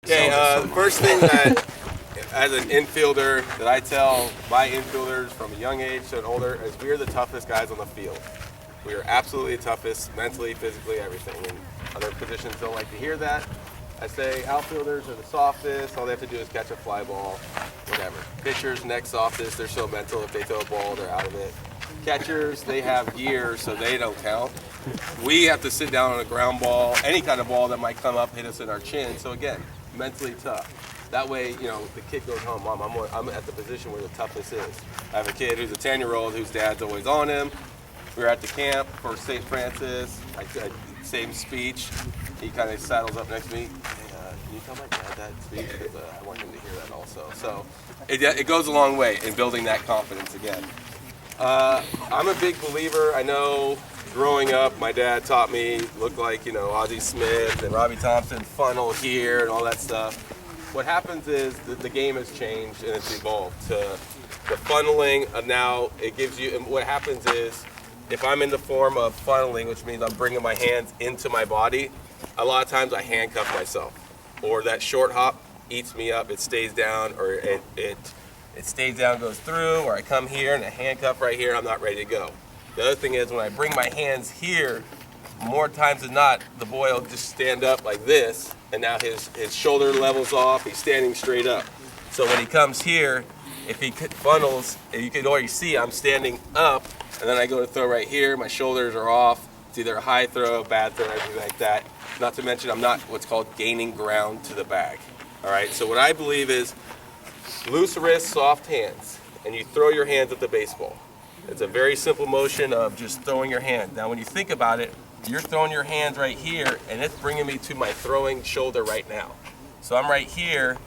Okay, the first thing that, as an infielder, that I tell my infielders from a young age to an older is we are the toughest guys on the field. We are absolutely the toughest, mentally, physically, everything. And other positions don't like to hear that. I say outfielders are the softest. All they have to do is catch a fly ball, whatever. Pitchers, next softest. They're so mental. If they throw a ball, they're out of it. Catchers, they have gears, so they don't count. We have to sit down on a ground ball, any kind of ball that might come up, hit us in our chin. So again, mentally tough. That way, you know, the kid goes home, Mom, I'm at the position where the toughest is. I have a kid who's a 10-year-old whose dad's always on him. We were at the camp for St. Francis. Same speech. He kind of saddles up next to me. Hey, can you tell my dad that speech? Because I want him to hear that also. So it goes a long way in building that confidence again. I'm a big believer. I know growing up, my dad taught me, look like, you know, Ozzie Smith and Robbie Thompson, funnel here and all that stuff. What happens is the game has changed and it's evolved to the funneling. Now it gives you, and what happens is, if I'm in the form of funneling, which means I'm bringing my hands into my body, a lot of times I handcuff myself. Or that short hop eats me up, it stays down, or it stays down, goes through, or I come here and a handcuff right here, I'm not ready to go. The other thing is when I bring my hands here, more times than not, the boy will just stand up like this, and now his shoulder level's off, he's standing straight up. So when he comes here, if he funnels, you can already see I'm standing up, and then I go to throw right here, my shoulders are off. It's either a high throw, bad throw, anything like that. Not to mention I'm not what's called gaining ground to the bag. All right, so what I believe is loose wrists, soft hands, and you throw your hands at the baseball. It's a very simple motion of just throwing your hand. Now when you think about it, you're throwing your hands right here, and it's bringing me to my throwing shoulder right now. So I'm right here,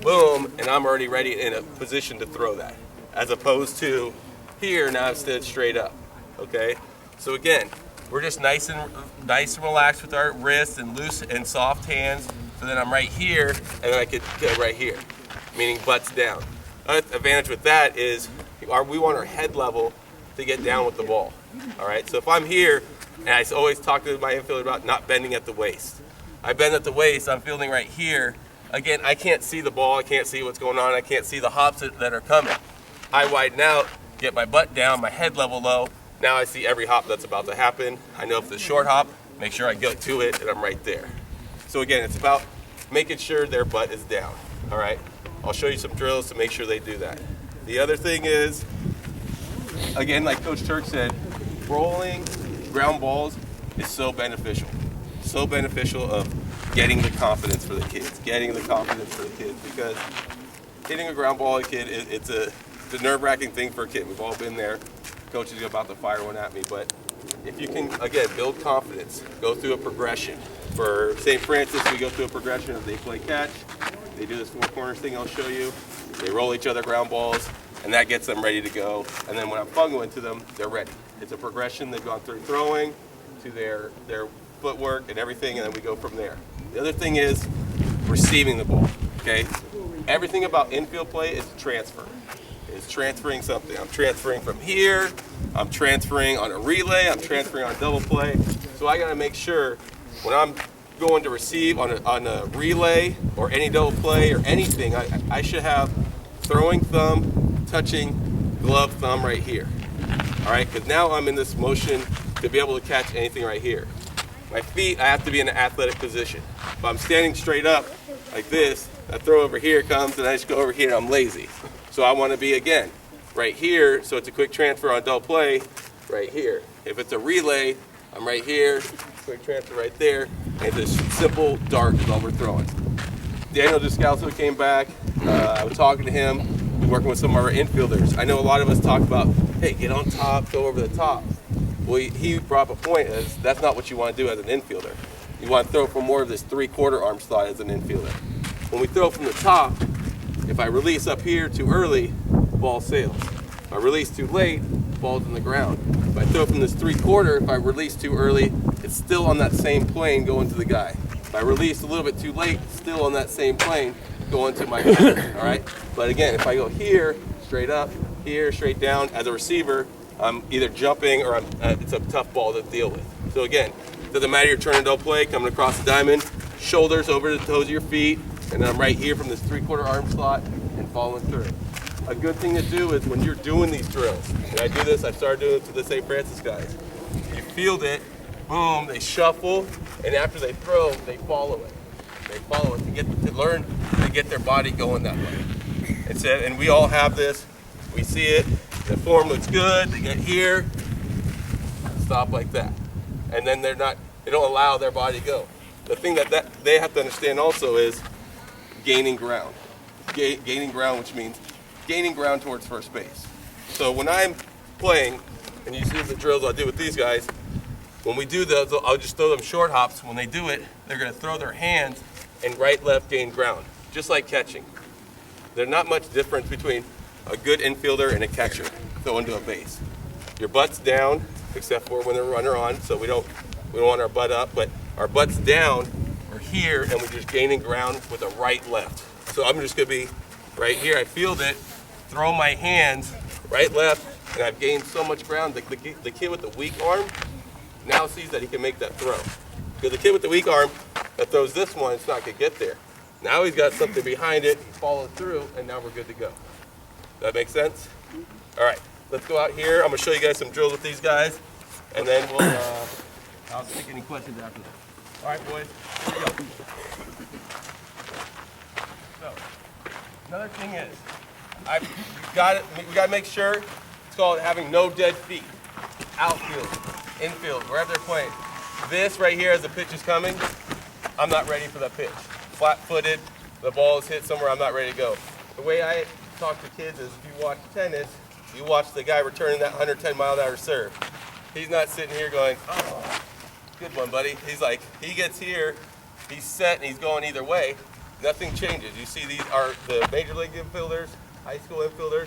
boom, and I'm already ready in a position to throw that. As opposed to here, now I'm stood straight up, okay? So again, we're just nice and relaxed with our wrists and loose and soft hands. So then I'm right here, and then I could go right here, meaning butts down. Another advantage with that is we want our head level to get down with the ball, all right? So if I'm here, and I always talk to my infielder about not bending at the waist. I bend at the waist, I'm fielding right here. Again, I can't see the ball, I can't see what's going on, I can't see the hops that are coming. I widen out, get my butt down, my head level low. Now I see every hop that's about to happen. I know if it's a short hop, make sure I go to it and I'm right there. So again, it's about making sure their butt is down, all right? I'll show you some drills to make sure they do that. The other thing is, again, like Coach Turk said, rolling ground balls is so beneficial. So beneficial of getting the confidence for the kids, because hitting a ground ball at a kid, it's a nerve-wracking thing for a kid. We've all been there. Coach is about to fire one at me, but if you can, again, build confidence, go through a progression. For St. Francis, we go through a progression of they play catch, they do this four corners thing I'll show you, they roll each other ground balls, and that gets them ready to go. And then when I'm funneling to them, they're ready. It's a progression. They've gone through throwing to their footwork and everything, and then we go from there. The other thing is receiving the ball, okay? Everything about infield play is transfer. It's transferring something. I'm transferring from here, I'm transferring on a relay, I'm transferring on double play. So I gotta make sure when I'm going to receive on a relay or any double play or anything, I should have throwing thumb, touching glove thumb right here. All right, because now I'm in this motion to be able to catch anything right here. My feet, I have to be in an athletic position. If I'm standing straight up like this, that throw over here comes and I just go over here and I'm lazy. So I want to be, again, right here, so it's a quick transfer on double play, right here. If it's a relay, I'm right here, quick transfer right there, and it's a simple dart is all we're throwing. Daniel Descalzo came back. I was talking to him, been working with some of our infielders. I know a lot of us talk about, hey, get on top, go over the top. Well, he brought up a point as that's not what you want to do as an infielder. You want to throw from more of this three-quarter arm slide as an infielder. When we throw from the top, if I release up here too early, ball sails. If I release too late, ball's in the ground. If I throw from this three-quarter, if I release too early, it's still on that same plane going to the guy. If I release a little bit too late, still on that same plane going to my guy, all right? But again, if I go here, straight up, here, straight down, as a receiver, I'm either jumping or it's a tough ball to deal with. So again, it doesn't matter you're turning double play, coming across the diamond, shoulders over the toes of your feet, and then I'm right here from this 3/4 arm slot and following through. A good thing to do is when you're doing these drills, and I do this, I started doing it to the St. Francis guys. You field it, boom, they shuffle, and after they throw, they follow it. They follow it to learn to get their body going that way. And we all have this. We see it. The form looks good. They get here, stop like that, and then they don't allow their body to go. The thing that they have to understand also is gaining ground. Gaining ground, which means gaining ground towards first base. So when I'm playing, and you see the drills I do with these guys, when we do those, I'll just throw them short hops. When they do it, they're going to throw their hands and right, left, gain ground, just like catching. There's not much difference between a good infielder and a catcher throwing to a base. Your butt's down, except for when they're runner on, so we don't want our butt up, but our butt's down, we're here, and we're just gaining ground with a right, left. So I'm just going to be right here, I field it, throw my hands, right, left, and I've gained so much ground. The kid with the weak arm now sees that he can make that throw. Because the kid with the weak arm that throws this one, it's not going to get there. Now he's got something behind it, he followed through, and now we're good to go. That make sense? All right, let's go out here. I'm going to show you guys some drills with these guys, and then I'll take any questions after that. All right, boys, here we go. So, another thing is, we got to make sure, it's called having no dead feet. Outfield, infield, wherever they're playing. This right here, as the pitch is coming, I'm not ready for that pitch. Flat-footed, the ball is hit somewhere, I'm not ready to go. The way I talk to kids is, if you watch tennis, you watch the guy returning that 110-mile-an-hour serve. He's not sitting here going, oh, good one, buddy. He's like, he gets here, he's set, and he's going either way. Nothing changes. You see, these are the major league infielders, high school infielders.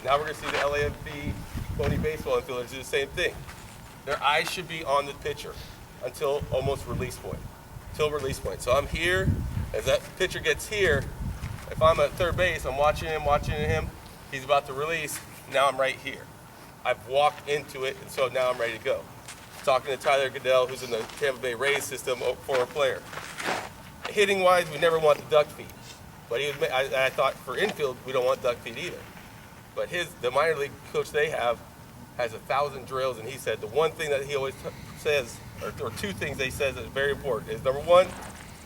Now we're going to see the LAMV pony baseball infielders do the same thing. Their eyes should be on the pitcher until almost release point. Till release point. So I'm here. As that pitcher gets here, if I'm at third base, I'm watching him. He's about to release. Now I'm right here. I've walked into it, and so now I'm ready to go. Talking to Tyler Goodell, who's in the Tampa Bay Rays system, former player. Hitting wise, we never want the duck feet. But I thought for infield, we don't want duck feet either. But the minor league coach they have has 1,000 drills, and he said the one thing that he always says, or two things they says that is very important, is number one,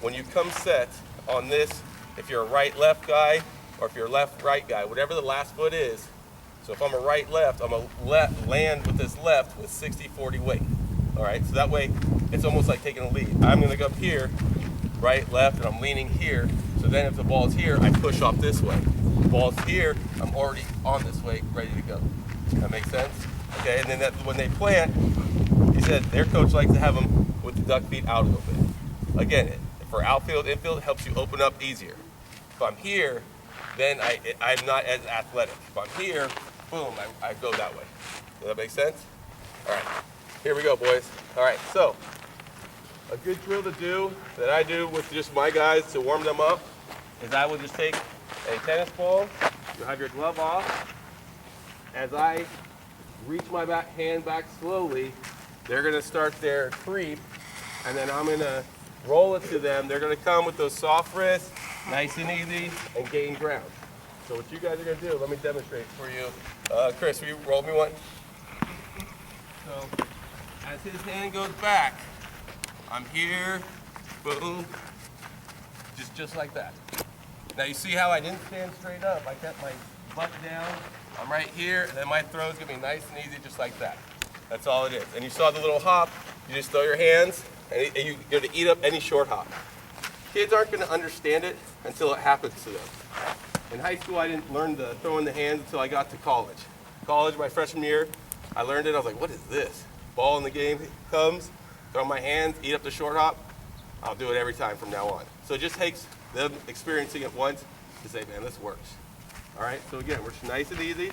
when you come set on this, if you're a right-left guy, or if you're a left-right guy, whatever the last foot is, so if I'm a right-left, I'm going to land with this left with 60-40 weight. All right, so that way, it's almost like taking a lead. I'm going to go up here, right, left, and I'm leaning here. So then if the ball's here, I push off this way. If the ball's here, I'm already on this way, ready to go. That makes sense? Okay, and then when they plant, he said their coach likes to have them with the duck feet out a little bit. Again, for outfield, infield, it helps you open up easier. If I'm here, then I'm not as athletic. If I'm here, boom, I go that way. Does that make sense? All right, here we go, boys. All right, so a good drill to do that I do with just my guys to warm them up is I will just take a tennis ball, you have your glove off. As I reach my hand back slowly, they're gonna start their creep, and then I'm gonna roll it to them. They're gonna come with those soft wrists, nice and easy, and gain ground. So what you guys are gonna do, let me demonstrate for you. Chris, will you roll me one? So as his hand goes back, I'm here, boom, just like that. Now you see how I didn't stand straight up. I kept my butt down. I'm right here, and then my throw is gonna be nice and easy, just like that. That's all it is. And you saw the little hop. You just throw your hands, and you're gonna eat up any short hop. Kids aren't gonna understand it until it happens to them. In high school, I didn't learn the throw in the hands until I got to college. College, my freshman year, I learned it. I was like, what is this? Ball in the game comes, throw my hands, eat up the short hop. I'll do it every time from now on. So it just takes them experiencing it once to say, man, this works. All right, so again, we're nice and easy.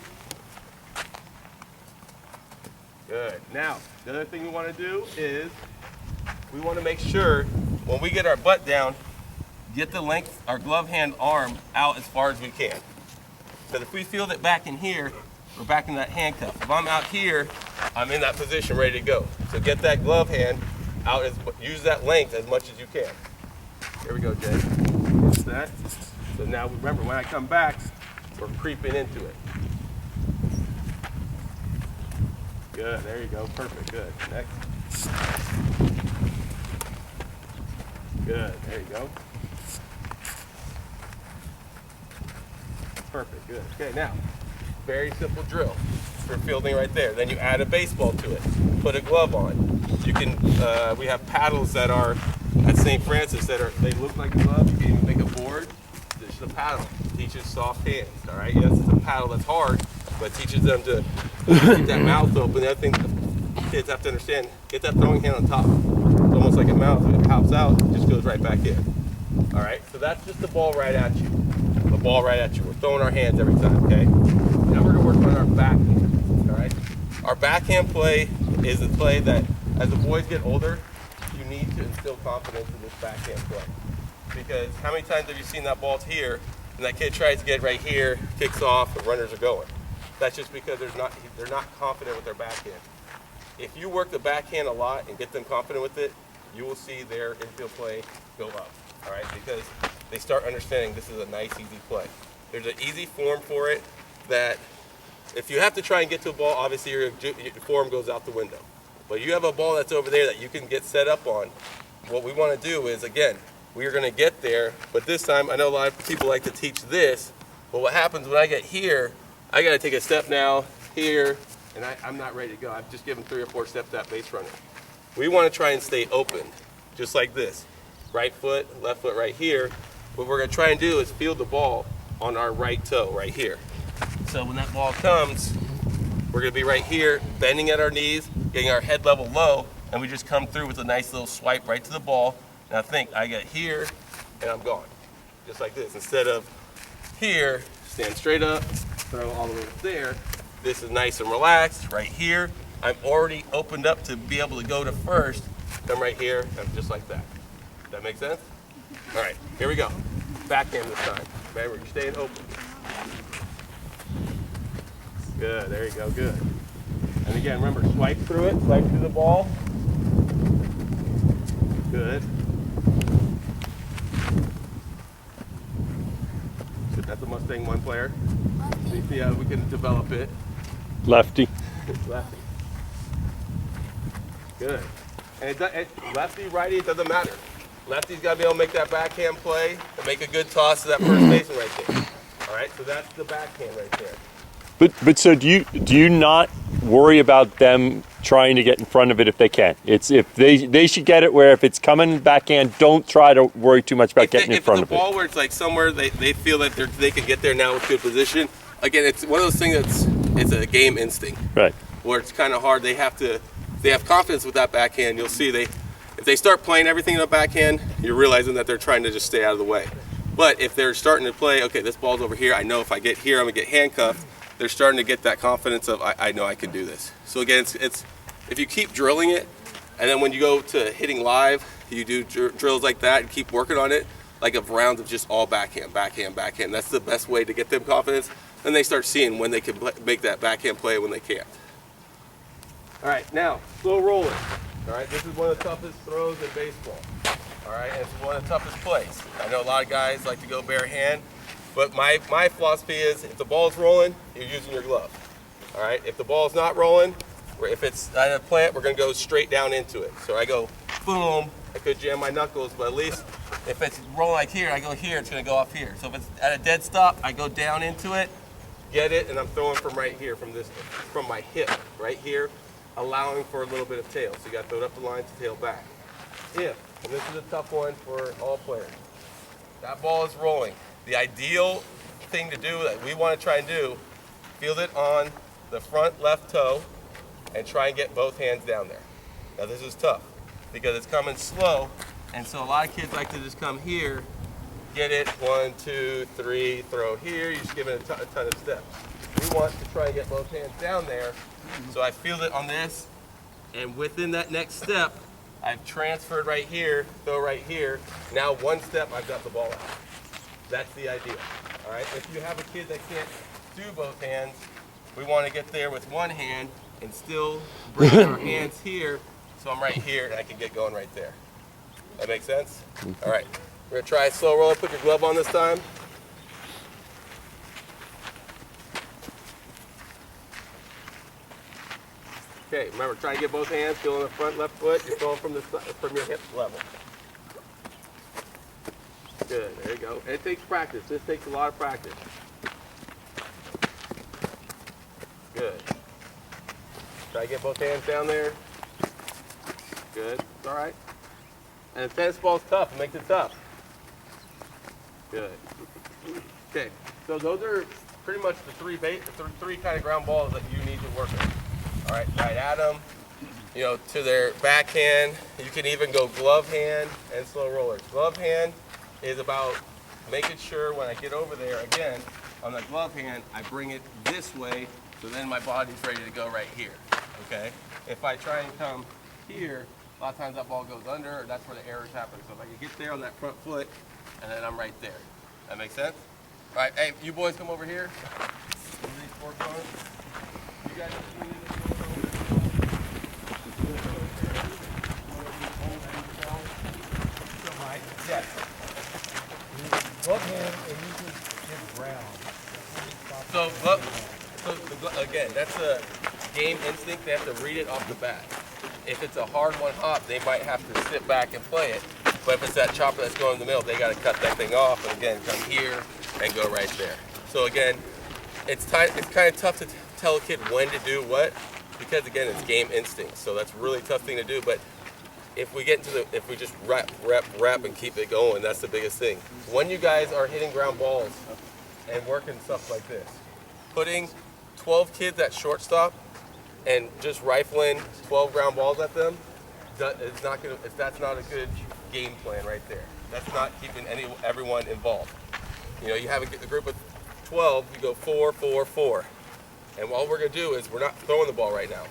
Good. Now, the other thing we want to do is we want to make sure when we get our butt down, get the length, our glove hand arm out as far as we can. Because if we field it back in here, we're back in that handcuff. If I'm out here, I'm in that position ready to go. So get that glove hand out, use that length as much as you can. Here we go, Jay. Set. So now remember, when I come back, we're creeping into it. Good, there you go, perfect, good. Next. Good, there you go. Perfect, good. Okay, now, very simple drill for fielding right there. Then you add a baseball to it. Put a glove on. You can, we have paddles that are at St. Francis that are, they look like a glove. You can even make a board. This is a paddle. It teaches soft hands, all right? Yes, it's a paddle that's hard, but it teaches them to keep that mouth open. The other thing kids have to understand, get that throwing hand on top. It's almost like a mouth. When it pops out, it just goes right back in. All right, so that's just the ball right at you. The ball right at you. We're throwing our hands every time, okay? Now we're gonna work on our backhand, all right? Our backhand play is a play that, as the boys get older, you need to instill confidence in this backhand play. Because how many times have you seen that ball here, and that kid tries to get right here, kicks off, and runners are going? That's just because they're not confident with their backhand. If you work the backhand a lot and get them confident with it, you will see their infield play go up, all right? Because they start understanding this is a nice, easy play. There's an easy form for it that if you have to try and get to a ball, obviously your form goes out the window. But you have a ball that's over there that you can get set up on. What we want to do is, again, we are going to get there, but this time, I know a lot of people like to teach this, but what happens when I get here, I got to take a step now, here, and I'm not ready to go. I've just given 3 or 4 steps to that base runner. We want to try and stay open, just like this. Right foot, left foot right here. What we're going to try and do is field the ball on our right toe, right here. So when that ball comes, we're going to be right here, bending at our knees, getting our head level low, and we just come through with a nice little swipe right to the ball. Now think, I get here, and I'm gone. Just like this. Instead of here, stand straight up, throw all the way up there. This is nice and relaxed. Right here, I'm already opened up to be able to go to first. Come right here, and just like that. Does that make sense? All right, here we go. Backhand this time. Remember, you're staying open. Good, there you go, good. And again, remember, swipe through it, swipe through the ball. Good. That's a Mustang 1 player. See how we can develop it. Lefty. Lefty. Good. And lefty, righty, it doesn't matter. Lefty's got to be able to make that backhand play and make a good toss to that first baseman right there. All right, so that's the backhand right there. But so do you not worry about them trying to get in front of it if they can? It's if they should get it where if it's coming backhand, don't try to worry too much about getting in front of it. If it's a ball where it's like somewhere they feel that they can get there now with good position, again, it's one of those things it's a game instinct. Right. Where it's kind of hard. They have confidence with that backhand. You'll see if they start playing everything in the backhand, you're realizing that they're trying to just stay out of the way. But if they're starting to play, okay, this ball's over here, I know if I get here, I'm gonna get handcuffed. They're starting to get that confidence of I know I can do this. So again, it's if you keep drilling it, and then when you go to hitting live, you do drills like that and keep working on it, like of rounds of just all backhand, backhand, backhand. That's the best way to get them confidence. Then they start seeing when they can make that backhand play and when they can't. All right, now slow rolling. All right, this is one of the toughest throws in baseball. All right, and it's one of the toughest plays. I know a lot of guys like to go bare hand. But my philosophy is if the ball's rolling, you're using your glove. All right, if the ball's not rolling, if it's at a plant, we're gonna go straight down into it. So I go boom, I could jam my knuckles, but at least if it's rolling like here, I go here, it's gonna go off here. So if it's at a dead stop, I go down into it, get it, and I'm throwing from right here, from my hip, right here, allowing for a little bit of tail. So you gotta throw it up the line to tail back. And this is a tough one for all players, that ball is rolling. The ideal thing to do that we want to try and do, field it on the front left toe and try and get both hands down there. Now this is tough because it's coming slow, and so a lot of kids like to just come here, get it, 1, 2, 3, throw here, you're just giving it a ton of steps. We want to try and get both hands down there, so I field it on this, and within that next step, I've transferred right here, throw right here, now one step I've got the ball out. That's the idea, all right? If you have a kid that can't do both hands, we want to get there with one hand and still bring our hands here, so I'm right here and I can get going right there. That makes sense? All right, We're gonna try a slow roller. Put your glove on this time. Okay, remember, try to get both hands, feel on the front left foot. You're going from your hip level. Good, there you go. It takes practice. This takes a lot of practice. Good. Try to get both hands down there. Good, it's all right. And the tennis ball's tough, it makes it tough. Good. Okay, so those are pretty much the three kind of ground balls that you need to work on. All right, right at them, you know, to their backhand. You can even go glove hand and slow rollers. Glove hand is about making sure when I get over there, again, on the glove hand, I bring it this way, so then my body's ready to go right here, okay? If I try and come here, a lot of times that ball goes under, or that's where the errors happen. So if I can get there on that front foot, and then I'm right there. That makes sense? All right, hey, you boys come over here. These four corners. You guys yes. Glove hand and usually hit ground. So again, that's a game instinct. They have to read it off the bat. If it's a hard one hop, they might have to sit back and play it. But if it's that chopper that's going in the middle, they got to cut that thing off and again come here and go right there. So again, it's kind of tough to tell a kid when to do what, because again, it's game instinct. So that's a really tough thing to do. But if we if we just rep and keep it going, that's the biggest thing. When you guys are hitting ground balls and working stuff like this, putting 12 kids at shortstop and just rifling 12 ground balls at them, that's not a good game plan right there. That's not keeping everyone involved. You know, you have a group of 12, you go 4, 4, 4. And all we're gonna do is we're not throwing the ball right now.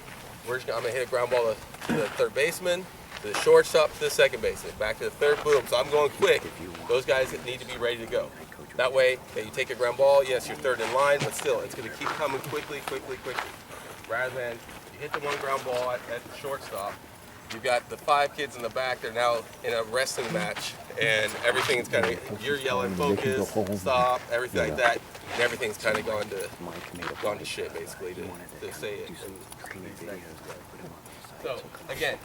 I'm gonna hit a ground ball to the third baseman, to the shortstop, to the second baseman, back to the third, boom. So I'm going quick. Those guys need to be ready to go. That way, okay, you take a ground ball, yes, you're third in line, but still, it's gonna keep coming quickly. Rather than you hit the one ground ball at the shortstop, you've got the 5 kids in the back, they're now in a wrestling match, and everything's kind of, you're yelling focus, stop, everything like that, and everything's kind of gone to shit, basically, to say it. So, again,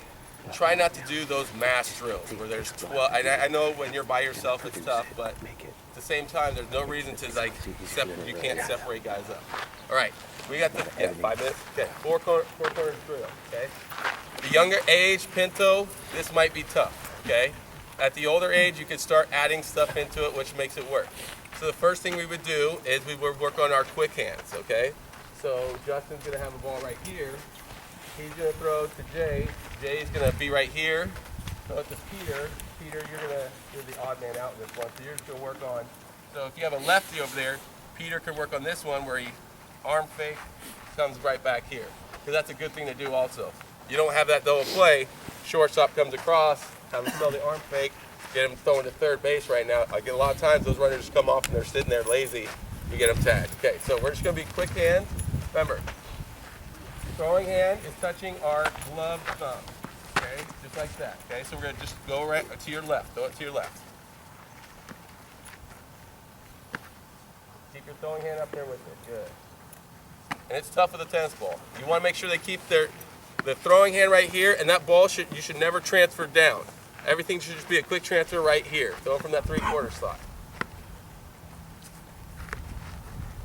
try not to do those mass drills where there's 12. I know when you're by yourself it's tough, but at the same time, there's no reason to you can't separate guys up. All right, we got 5 minutes. Okay, four corners drill. Okay, the younger age Pinto, this might be tough. Okay, at the older age, you can start adding stuff into it, which makes it work. So the first thing we would do is we would work on our quick hands. Okay, so Justin's gonna have a ball right here. He's going to throw to Jay. Jay's going to be right here. Throw it to Peter. Peter, you're the odd man out in this one, so you're just going to work on. So if you have a lefty over there, Peter can work on this one where he arm fake, comes right back here. Because that's a good thing to do also. You don't have that double play. Shortstop comes across, have him throw the arm fake, get him throwing to third base right now. I get a lot of times those runners just come off and they're sitting there lazy. We get them tagged. Okay, so we're just going to be quick hands. Remember, throwing hand is touching our glove thumb, okay? Just like that, okay? So we're gonna just go right to your left, throw it to your left. Keep your throwing hand up there with it, good. And it's tough with a tennis ball. You wanna make sure they keep the throwing hand right here, and that ball you should never transfer down. Everything should just be a quick transfer right here. Throw it from that 3/4 slot.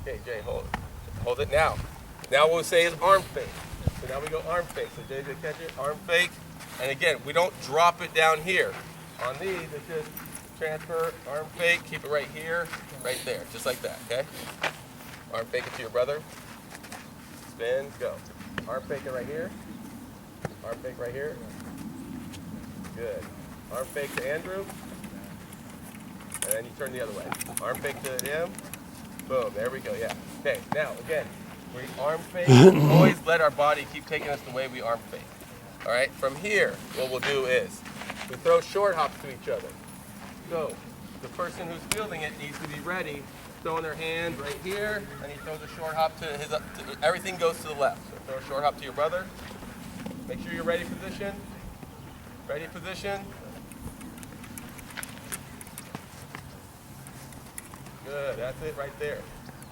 Okay, Jay, hold it now. Now what we'll say is arm fake. So now we go arm fake. So Jay's gonna catch it, arm fake. And again, we don't drop it down here. On these, it's just transfer, arm fake, keep it right here, right there, just like that, okay? Arm fake it to your brother. Spin, go. Arm fake it right here. Arm fake right here. Good. Arm fake to Andrew. And then you turn the other way. Arm fake to him. Boom, there we go, yeah. Okay, now again, we arm fake. Always let our body keep taking us the way we arm fake. All right, from here, what we'll do is we throw short hops to each other. So the person who's fielding it needs to be ready, throwing their hand right here, and he throws a short hop to everything goes to the left. So throw a short hop to your brother. Make sure you're ready position. Ready position. Good, that's it right there.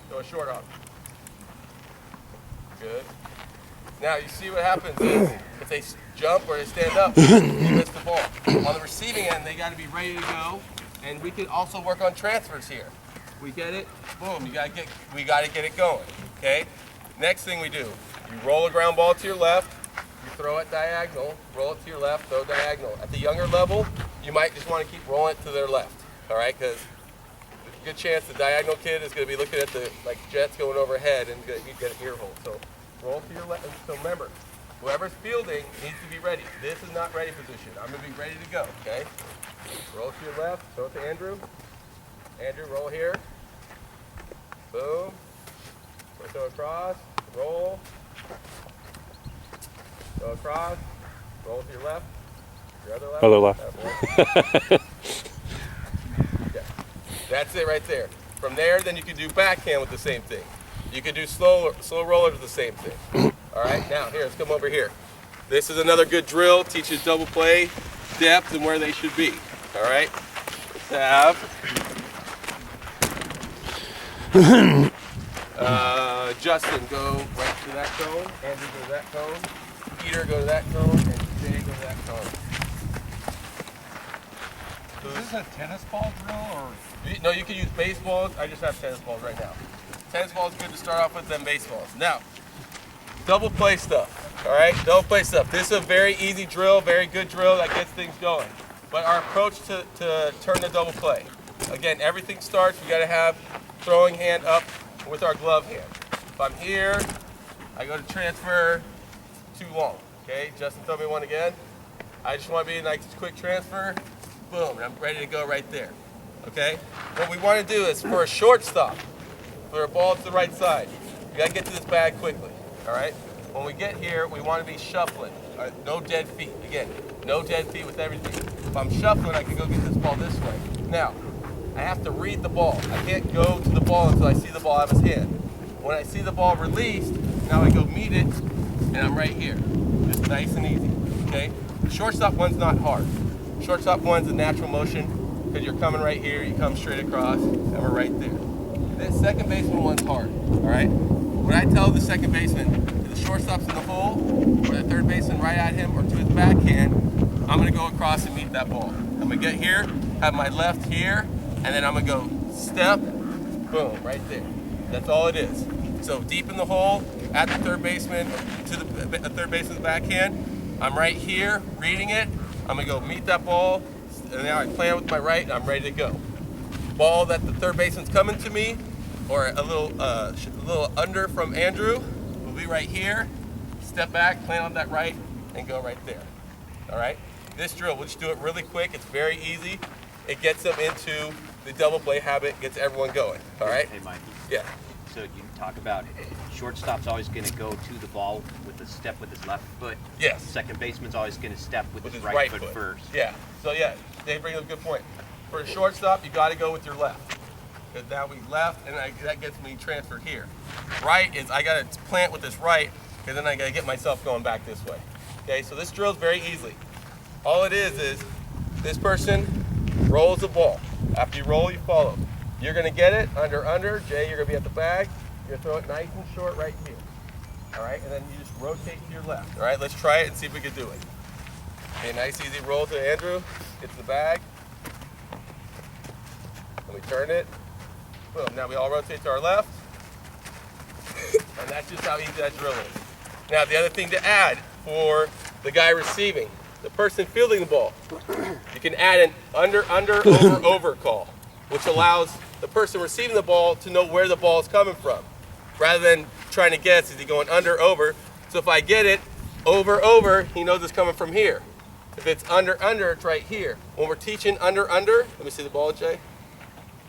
Throw a short arm. Good. Now you see what happens is if they jump or they stand up, you miss the ball. On the receiving end, they got to be ready to go, and we can also work on transfers here. We get it, boom. We got to get it going. Okay. Next thing we do, you roll a ground ball to your left. You throw it diagonal. Roll it to your left. Throw diagonal. At the younger level, you might just want to keep rolling it to their left. All right, because there's a good chance the diagonal kid is going to be looking at the jets going overhead and you get an ear hole. So roll to your left. So remember, whoever's fielding needs to be ready. This is not ready position. I'm going to be ready to go, okay? Roll to your left. Throw it to Andrew. Andrew, roll here. Boom. Throw across. Roll. Go across. Roll to your left. Your other left. Other left. Okay. That's it right there. From there, then you can do backhand with the same thing. You can do slow rollers with the same thing. All right, now here, let's come over here. This is another good drill. Teaches double play, depth, and where they should be. All right. Let's have Justin go right to that cone. Andrew go to that cone. Peter go to that cone, and Jay go to that cone. Is this a tennis ball drill or? No, you can use baseballs. I just have tennis balls right now. Tennis balls good to start off with, then baseballs. Now, double play stuff. All right, double play stuff. This is a very easy drill, very good drill that gets things going. But our approach to turn the double play. Again, everything starts. We got to have throwing hand up with our glove hand. If I'm here, I go to transfer. Too long. Okay, Justin, throw me one again. I just want to be a nice quick transfer. Boom, and I'm ready to go right there. Okay? What we want to do is for a shortstop, for a ball to the right side, you got to get to this bag quickly. All right? When we get here, we want to be shuffling. All right? No dead feet. Again, no dead feet with everything. If I'm shuffling, I can go get this ball this way. Now, I have to read the ball. I can't go to the ball until I see the ball out of his hand. When I see the ball released, now I go meet it, and I'm right here. Just nice and easy, okay? The shortstop one's not hard. Shortstop one's a natural motion because you're coming right here, you come straight across, and we're right there. This second baseman one's hard, all right? When I tell the second baseman, the shortstop's in the hole, or the third baseman right at him, or to his backhand, I'm gonna go across and meet that ball. I'm gonna get here, have my left here, and then I'm gonna go step, boom, right there. That's all it is. So deep in the hole, at the third baseman, to the third baseman's backhand. I'm right here, reading it. I'm gonna go meet that ball, and now I plan with my right, and I'm ready to go. Ball that the third baseman's coming to me, or a little under from Andrew, will be right here. Step back, plan on that right, and go right there. All right? This drill, we'll just do it really quick. It's very easy. It gets them into the double play habit, gets everyone going. All right? Hey, Mikey. Yeah. So you talk about shortstop's always going to go to the ball with a step with his left foot. Yes. Second baseman's always going to step with his his right foot first. Yeah. So yeah, they bring up a good point. For a shortstop, you got to go with your left. Because now we left, and that gets me transferred here. Right is I got to plant with this right, because then I got to get myself going back this way. Okay. So this drills very easily. All it is this person rolls the ball. After you roll, you follow. You're going to get it under. Jay, you're going to be at the bag. You're going to throw it nice and short right here. All right, and then you just rotate to your left. All right, let's try it and see if we can do it. Okay, nice easy roll to Andrew. It's the bag. And we turn it. Boom, now we all rotate to our left. And that's just how easy that drill is. Now the other thing to add for the guy receiving, the person fielding the ball, you can add an under, over call, which allows the person receiving the ball to know where the ball is coming from, rather than trying to guess, is he going under, over? So if I get it over, he knows it's coming from here. If it's under, it's right here. When we're teaching under, let me see the ball, Jay.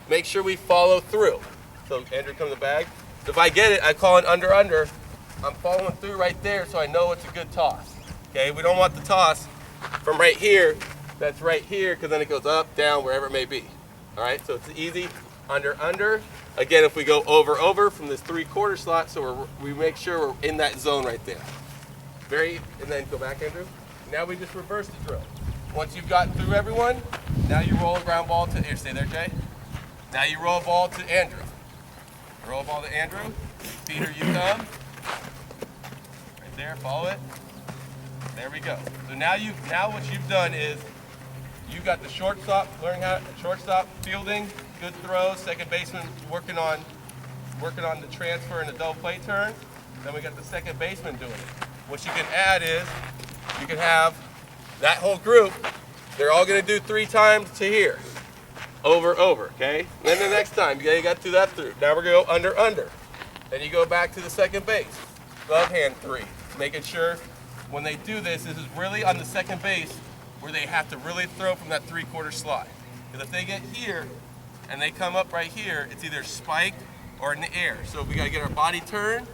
Make sure we follow through. So Andrew, come to the bag. So if I get it, I call it under. I'm following through right there, so I know it's a good toss. Okay, we don't want the toss from right here, that's right here, because then it goes up, down, wherever it may be. All right, so it's easy, under. Again, if we go over from this 3/4 slot, so we make sure we're in that zone right there. And then go back, Andrew. Now we just reverse the drill. Once you've gotten through everyone, now you roll a ground ball to, here, stay there, Jay. Now you roll a ball to Andrew. Roll a ball to Andrew. Peter, you come. Right there, follow it. There we go. So now what you've done is you got the shortstop, learning how shortstop fielding, good throws, second baseman working on the transfer and the double play turn. Then we got the second baseman doing it. What you can add is you can have that whole group, they're all gonna do 3 times to here. Over, okay? Then the next time, you got to do that through. Now we're gonna go under. Then you go back to the second base. Glove hand 3. Making sure when they do this is really on the second base where they have to really throw from that 3/4 slide. Because if they get here and they come up right here, it's either spiked or in the air. So we gotta get our body turned,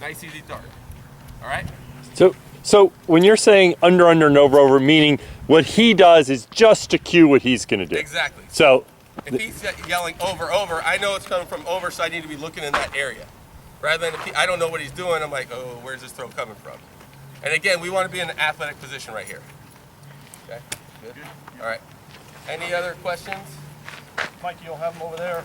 nice easy dart. All right? So when you're saying under and over, meaning what he does is just to cue what he's going to do. Exactly. So if he's yelling over, I know it's coming from over, so I need to be looking in that area. Rather than if I don't know what he's doing, I'm like, oh, where's this throw coming from? And again, we want to be in an athletic position right here. Okay, good. All right. Any other questions? Mikey, you'll have them over there.